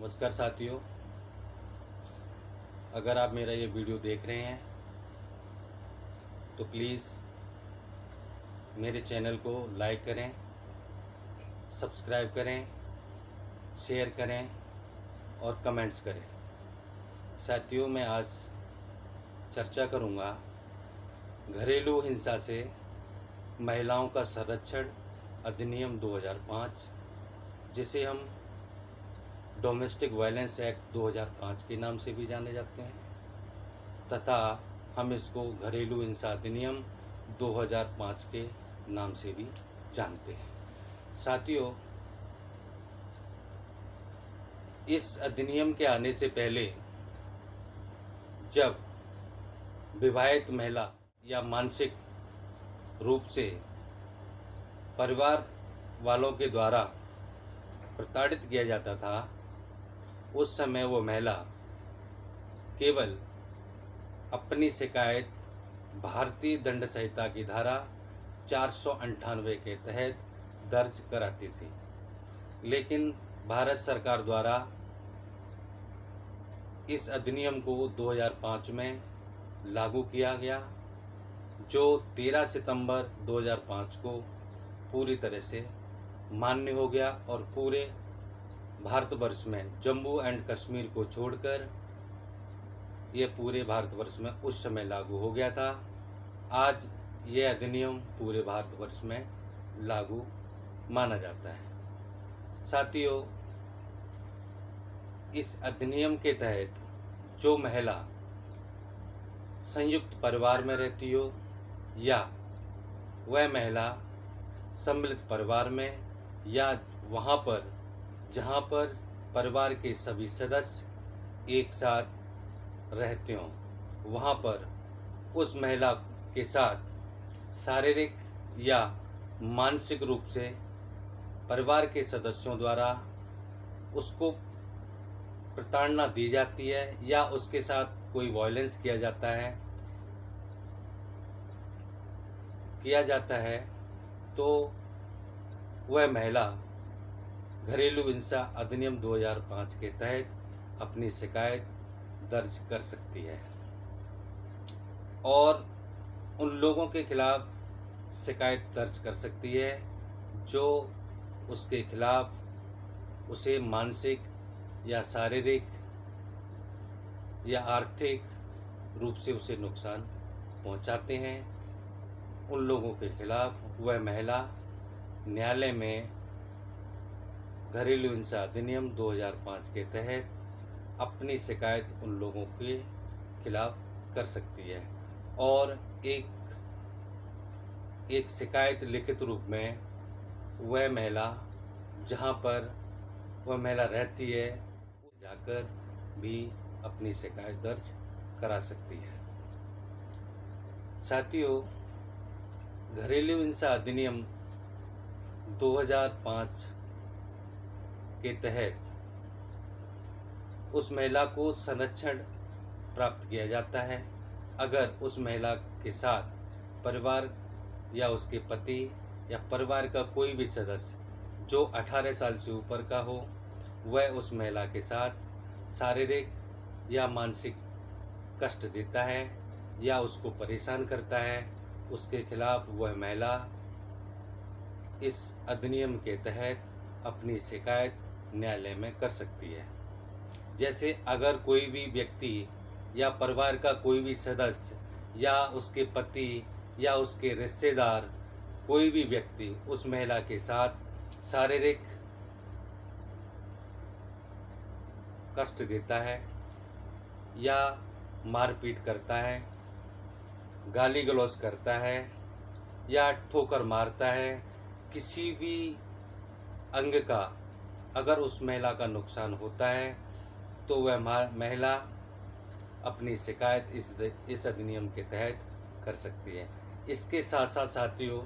नमस्कार साथियों, अगर आप मेरा ये वीडियो देख रहे हैं तो प्लीज़ मेरे चैनल को लाइक करें, सब्सक्राइब करें, शेयर करें और कमेंट्स करें। साथियों, मैं आज चर्चा करूँगा घरेलू हिंसा से महिलाओं का संरक्षण अधिनियम 2005, जिसे हम डोमेस्टिक वायलेंस एक्ट 2005 के नाम से भी जाने जाते हैं, तथा हम इसको घरेलू हिंसा अधिनियम 2005 के नाम से भी जानते हैं। साथियों, इस अधिनियम के आने से पहले जब विवाहित महिला या मानसिक रूप से परिवार वालों के द्वारा प्रताड़ित किया जाता था, उस समय वो महिला केवल अपनी शिकायत भारतीय दंड संहिता की धारा 498 के तहत दर्ज कराती थी। लेकिन भारत सरकार द्वारा इस अधिनियम को 2005 में लागू किया गया, जो 13 सितंबर 2005 को पूरी तरह से मान्य हो गया और पूरे भारतवर्ष में जम्मू एंड कश्मीर को छोड़कर ये पूरे भारतवर्ष में उस समय लागू हो गया था। आज ये अधिनियम पूरे भारतवर्ष में लागू माना जाता है। साथियों, इस अधिनियम के तहत जो महिला संयुक्त परिवार में रहती हो या वह महिला सम्मिलित परिवार में या वहाँ पर जहाँ पर परिवार के सभी सदस्य एक साथ रहते हों, वहाँ पर उस महिला के साथ शारीरिक या मानसिक रूप से परिवार के सदस्यों द्वारा उसको प्रताड़ना दी जाती है या उसके साथ कोई वायलेंस किया जाता है तो वह महिला घरेलू हिंसा अधिनियम 2005 के तहत अपनी शिकायत दर्ज कर सकती है और उन लोगों के खिलाफ शिकायत दर्ज कर सकती है जो उसके खिलाफ उसे मानसिक या शारीरिक या आर्थिक रूप से उसे नुकसान पहुंचाते हैं। उन लोगों के खिलाफ वह महिला न्यायालय में घरेलू हिंसा अधिनियम 2005 के तहत अपनी शिकायत उन लोगों के खिलाफ कर सकती है और एक शिकायत लिखित रूप में वह महिला जहां पर वह महिला रहती है जाकर भी अपनी शिकायत दर्ज करा सकती है। साथियों, घरेलू हिंसा अधिनियम 2005 के तहत उस महिला को संरक्षण प्राप्त किया जाता है अगर उस महिला के साथ परिवार या उसके पति या परिवार का कोई भी सदस्य जो 18 साल से ऊपर का हो, वह उस महिला के साथ शारीरिक या मानसिक कष्ट देता है या उसको परेशान करता है। उसके खिलाफ वह महिला इस अधिनियम के तहत अपनी शिकायत न्यायालय में कर सकती है। जैसे अगर कोई भी व्यक्ति या परिवार का कोई भी सदस्य या उसके पति या उसके रिश्तेदार कोई भी व्यक्ति उस महिला के साथ शारीरिक कष्ट देता है या मारपीट करता है, गाली गलौज करता है या ठोकर मारता है, किसी भी अंग का अगर उस महिला का नुकसान होता है तो वह महिला अपनी शिकायत इस अधिनियम के तहत कर सकती है। इसके साथ साथ साथियों,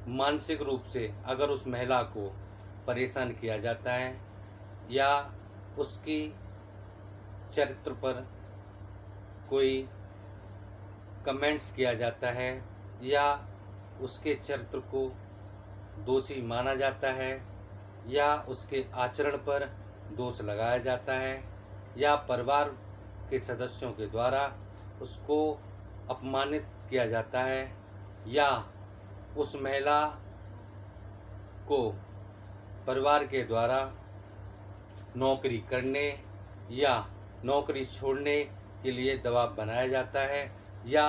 मानसिक रूप से अगर उस महिला को परेशान किया जाता है या उसकी चरित्र पर कोई कमेंट्स किया जाता है या उसके चरित्र को दोषी माना जाता है या उसके आचरण पर दोष लगाया जाता है या परिवार के सदस्यों के द्वारा उसको अपमानित किया जाता है या उस महिला को परिवार के द्वारा नौकरी करने या नौकरी छोड़ने के लिए दबाव बनाया जाता है या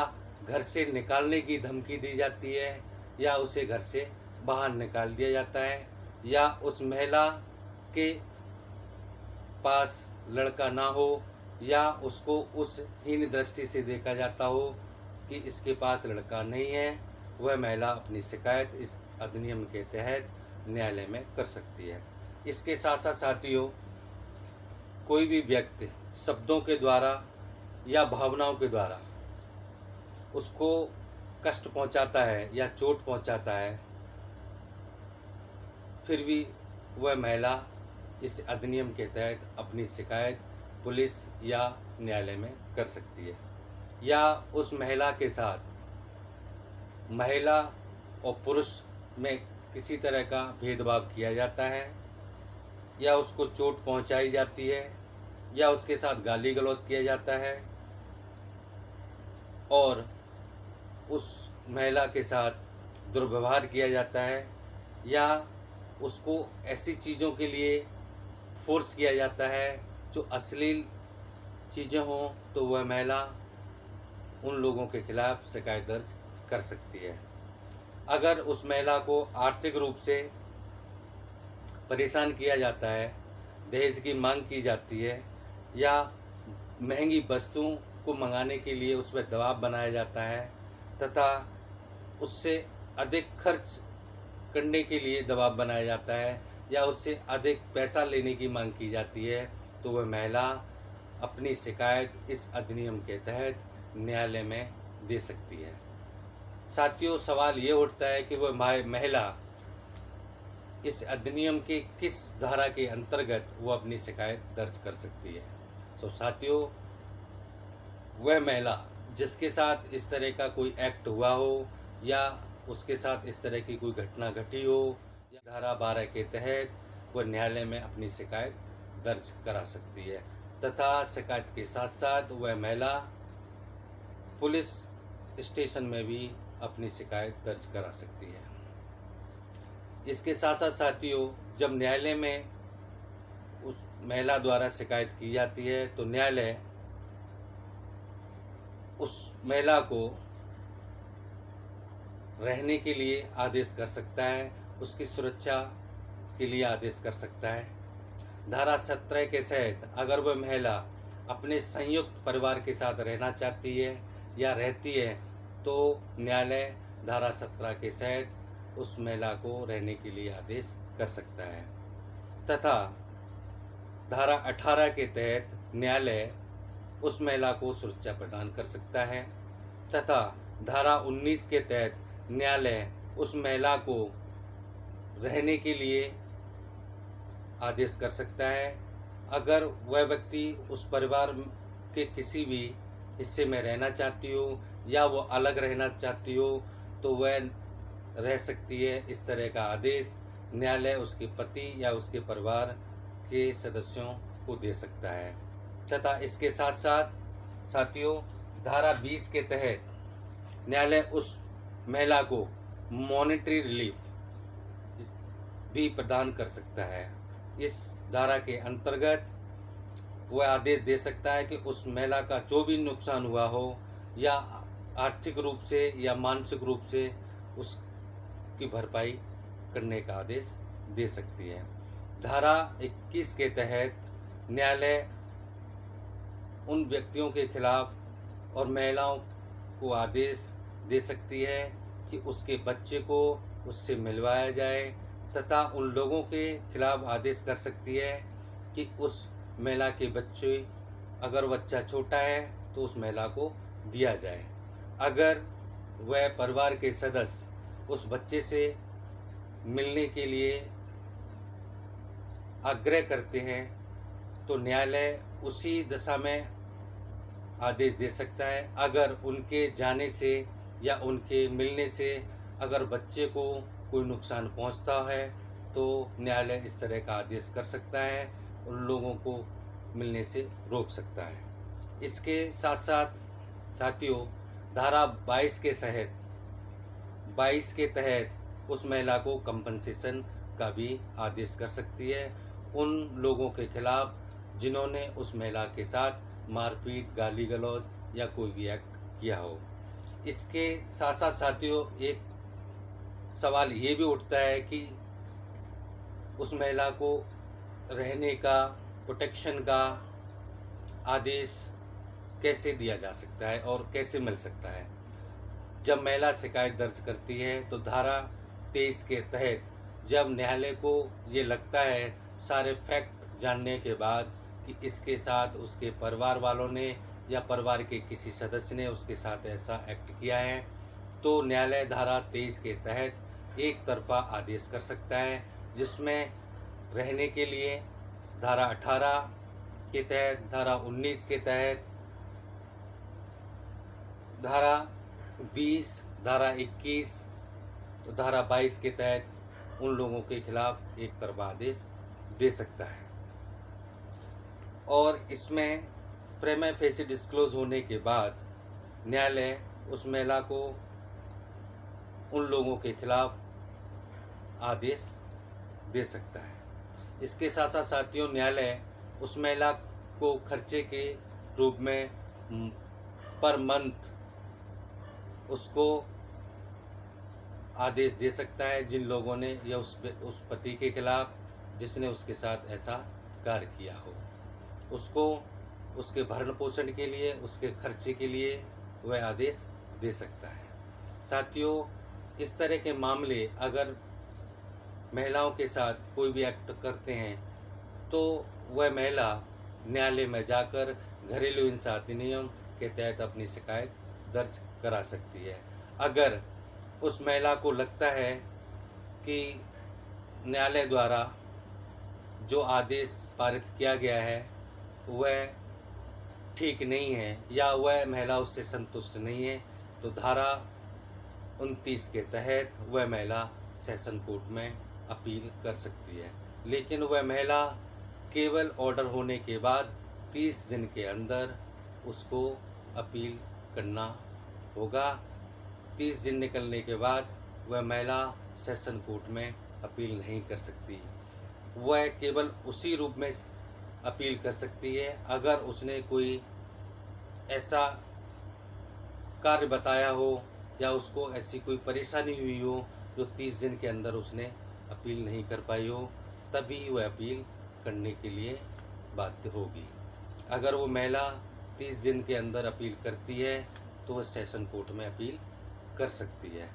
घर से निकालने की धमकी दी जाती है या उसे घर से बाहर निकाल दिया जाता है या उस महिला के पास लड़का ना हो या उसको उस हीन दृष्टि से देखा जाता हो कि इसके पास लड़का नहीं है, वह महिला अपनी शिकायत इस अधिनियम के तहत न्यायालय में कर सकती है। इसके साथ साथ साथियों, कोई भी व्यक्ति शब्दों के द्वारा या भावनाओं के द्वारा उसको कष्ट पहुंचाता है या चोट पहुंचाता है, फिर भी वह महिला इस अधिनियम के तहत अपनी शिकायत पुलिस या न्यायालय में कर सकती है। या उस महिला के साथ महिला और पुरुष में किसी तरह का भेदभाव किया जाता है या उसको चोट पहुंचाई जाती है या उसके साथ गाली गलौज किया जाता है और उस महिला के साथ दुर्व्यवहार किया जाता है या उसको ऐसी चीज़ों के लिए फोर्स किया जाता है जो अश्लील चीज़ें हों, तो वह महिला उन लोगों के खिलाफ शिकायत दर्ज कर सकती है। अगर उस महिला को आर्थिक रूप से परेशान किया जाता है, दहेज की मांग की जाती है या महंगी वस्तुओं को मंगाने के लिए उस पर दबाव बनाया जाता है तथा उससे अधिक खर्च करने के लिए दबाव बनाया जाता है या उससे अधिक पैसा लेने की मांग की जाती है, तो वह महिला अपनी शिकायत इस अधिनियम के तहत न्यायालय में दे सकती है। साथियों, सवाल ये उठता है कि वह महिला इस अधिनियम के किस धारा के अंतर्गत वो अपनी शिकायत दर्ज कर सकती है। तो साथियों, वह महिला जिसके साथ इस तरह का कोई एक्ट हुआ हो या उसके साथ इस तरह की कोई घटना घटी हो या धारा 12 के तहत वह न्यायालय में अपनी शिकायत दर्ज करा सकती है तथा शिकायत के साथ साथ वह महिला पुलिस स्टेशन में भी अपनी शिकायत दर्ज करा सकती है। इसके साथ साथ साथियों, जब न्यायालय में उस महिला द्वारा शिकायत की जाती है तो न्यायालय उस महिला को रहने के लिए आदेश कर सकता है, उसकी सुरक्षा के लिए आदेश कर सकता है। धारा 17 के तहत अगर वह महिला अपने संयुक्त परिवार के साथ रहना चाहती है या रहती है तो न्यायालय धारा 17 के तहत उस महिला को रहने के लिए आदेश कर सकता है तथा धारा 18 के तहत न्यायालय उस महिला को सुरक्षा प्रदान कर सकता है तथा धारा 19 के तहत न्यायालय उस महिला को रहने के लिए आदेश कर सकता है। अगर वह व्यक्ति उस परिवार के किसी भी हिस्से में रहना चाहती हो या वो अलग रहना चाहती हो तो वह रह सकती है। इस तरह का आदेश न्यायालय उसके पति या उसके परिवार के सदस्यों को दे सकता है तथा इसके साथ साथ साथियों, धारा 20 के तहत न्यायालय उस महिला को मॉनेटरी रिलीफ भी प्रदान कर सकता है। इस धारा के अंतर्गत वह आदेश दे सकता है कि उस महिला का जो भी नुकसान हुआ हो या आर्थिक रूप से या मानसिक रूप से उसकी भरपाई करने का आदेश दे सकती है। धारा 21 के तहत न्यायालय उन व्यक्तियों के खिलाफ और महिलाओं को आदेश दे सकती है कि उसके बच्चे को उससे मिलवाया जाए तथा उन लोगों के खिलाफ आदेश कर सकती है कि उस महिला के बच्चे, अगर बच्चा छोटा है तो उस महिला को दिया जाए। अगर वह परिवार के सदस्य उस बच्चे से मिलने के लिए आग्रह करते हैं तो न्यायालय उसी दशा में आदेश दे सकता है। अगर उनके जाने से या उनके मिलने से अगर बच्चे को कोई नुकसान पहुंचता है तो न्यायालय इस तरह का आदेश कर सकता है उन लोगों को मिलने से रोक सकता है। इसके साथ साथ साथियों, धारा 22 के तहत उस महिला को कंपनसेशन का भी आदेश कर सकती है उन लोगों के खिलाफ जिन्होंने उस महिला के साथ मारपीट, गाली गलौज या कोई भी एक्ट किया हो। इसके साथ साथ साथियों, एक सवाल ये भी उठता है कि उस महिला को रहने का, प्रोटेक्शन का आदेश कैसे दिया जा सकता है और कैसे मिल सकता है। जब महिला शिकायत दर्ज करती है तो धारा 23 के तहत जब न्यायालय को ये लगता है सारे फैक्ट जानने के बाद कि इसके साथ उसके परिवार वालों ने या परिवार के किसी सदस्य ने उसके साथ ऐसा एक्ट किया है, तो न्यायालय धारा 23 के तहत एक तरफा आदेश कर सकता है, जिसमें रहने के लिए धारा 18 के तहत, धारा 19 के तहत, धारा 20, धारा 21, धारा 22 के तहत उन लोगों के खिलाफ एक तरफा आदेश दे सकता है। और इसमें प्रीमा फेसी डिस्क्लोज होने के बाद न्यायालय उस महिला को उन लोगों के खिलाफ आदेश दे सकता है। इसके साथ साथ साथियों, न्यायालय उस महिला को खर्चे के रूप में पर मंथ उसको आदेश दे सकता है जिन लोगों ने या उस पति के खिलाफ जिसने उसके साथ ऐसा कार्य किया हो, उसको उसके भरण पोषण के लिए, उसके खर्चे के लिए वह आदेश दे सकता है। साथियों, इस तरह के मामले अगर महिलाओं के साथ कोई भी एक्ट करते हैं तो वह महिला न्यायालय में जाकर घरेलू हिंसा अधिनियम के तहत अपनी शिकायत दर्ज करा सकती है। अगर उस महिला को लगता है कि न्यायालय द्वारा जो आदेश पारित किया गया है वह ठीक नहीं है या वह महिला उससे संतुष्ट नहीं है, तो धारा 29 के तहत वह महिला सेशन कोर्ट में अपील कर सकती है। लेकिन वह महिला केवल ऑर्डर होने के बाद 30 दिन के अंदर उसको अपील करना होगा। 30 दिन निकलने के बाद वह महिला सेशन कोर्ट में अपील नहीं कर सकती। वह केवल उसी रूप में अपील कर सकती है अगर उसने कोई ऐसा कार्य बताया हो या उसको ऐसी कोई परेशानी हुई हो जो 30 दिन के अंदर उसने अपील नहीं कर पाई हो, तभी वह अपील करने के लिए बाध्य होगी। अगर वो महिला 30 दिन के अंदर अपील करती है तो वह सेशन कोर्ट में अपील कर सकती है।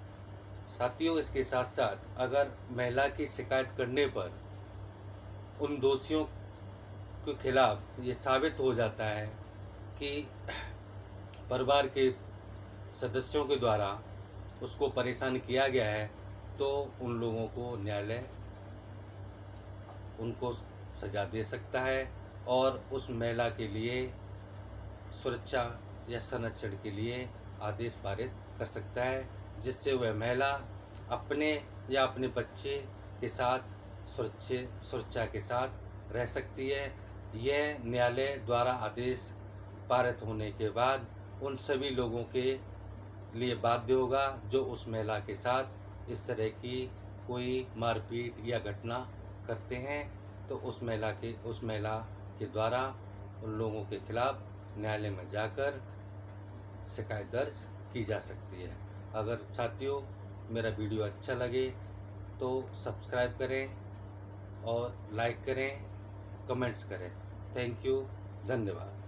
साथियों, इसके साथ साथ अगर महिला की शिकायत करने पर उन दोषियों के खिलाफ ये साबित हो जाता है कि परिवार के सदस्यों के द्वारा उसको परेशान किया गया है, तो उन लोगों को न्यायालय उनको सज़ा दे सकता है और उस महिला के लिए सुरक्षा या संरक्षण के लिए आदेश पारित कर सकता है, जिससे वह महिला अपने या अपने बच्चे के साथ सुरक्षा के साथ रह सकती है। यह न्यायालय द्वारा आदेश पारित होने के बाद उन सभी लोगों के लिए बाध्य होगा जो उस महिला के साथ इस तरह की कोई मारपीट या घटना करते हैं, तो उस महिला के द्वारा उन लोगों के खिलाफ न्यायालय में जाकर शिकायत दर्ज की जा सकती है। अगर साथियों मेरा वीडियो अच्छा लगे तो सब्सक्राइब करें और लाइक करें, कमेंट्स करें। थैंक यू, धन्यवाद।